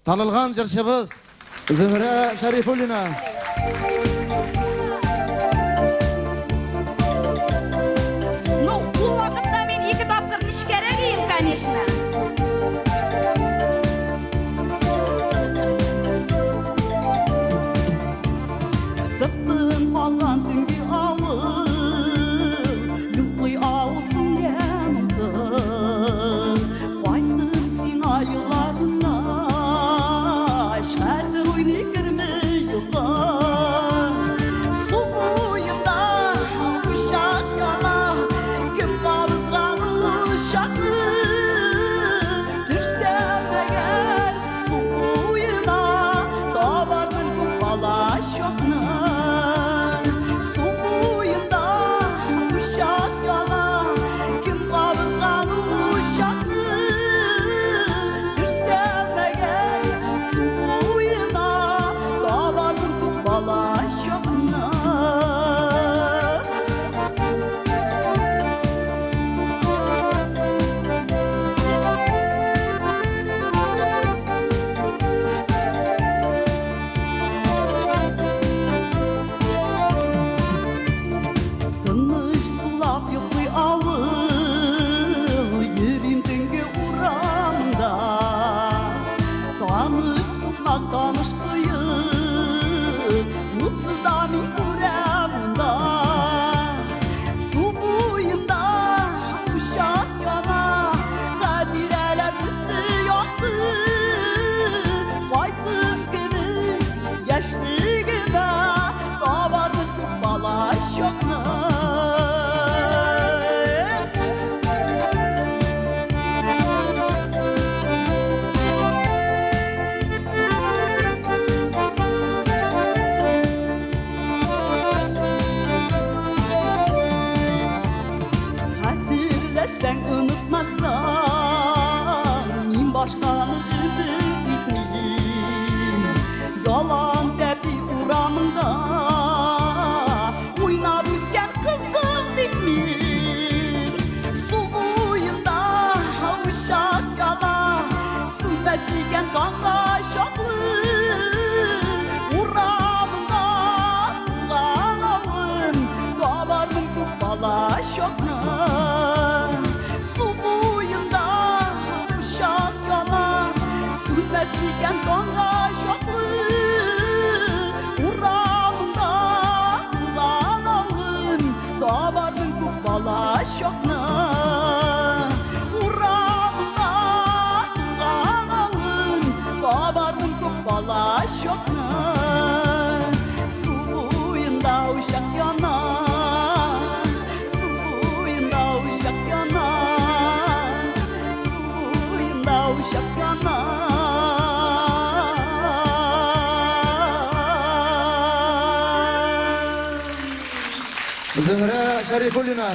Tanılgan jırşybız Zühre Şerifullina. Ну, bu vakitda men 2 tapkır iş keregiyim, конечно. Tıptın algan tüngü ağır, yuqluy ağılsın yanımda. Baytın sin ayılarımızda, şerdir oyni girme yuqar. Su boyunda uşak yana, kim qabızgan uşaklı. Düşsem eğer su boyuna, tabardın bu balaş yokna. Su boyunda uşak yana, kim qabızgan uşaklı. Düşsem eğer su boyuna, tabardın bu balaş yokna. Tыныç sulap yuqluy ağıl, yerim tüngü uğramda. Tanış tutmak tanış kıyıp, mutsuz da min uğramda. Su boyunda uşak yana, kadireler üstü yoktu. Baytım gibi, yaşlığıma, kabardık balaş yokna. Hatırlasan unutmasan, min başkanı ümit etmeyim. Yalan tepi uğramında, oynap üsken kızım bitmir. Su boyunda uşak yana, sünmesliken kanla şoklı. Uğramında ulan alın, kabardım bu balaş yokna. Su boyunda uşak yana, sünmesliken kanla şoklı. Uğramında ulan alın, kabardım bu balaş yokna. Uğramında ulan alın, kabardım bu balaş yokna. Su boyunda uşak yana, su boyunda uşak yana, su boyunda uşak yana. Zühre Şerifullina.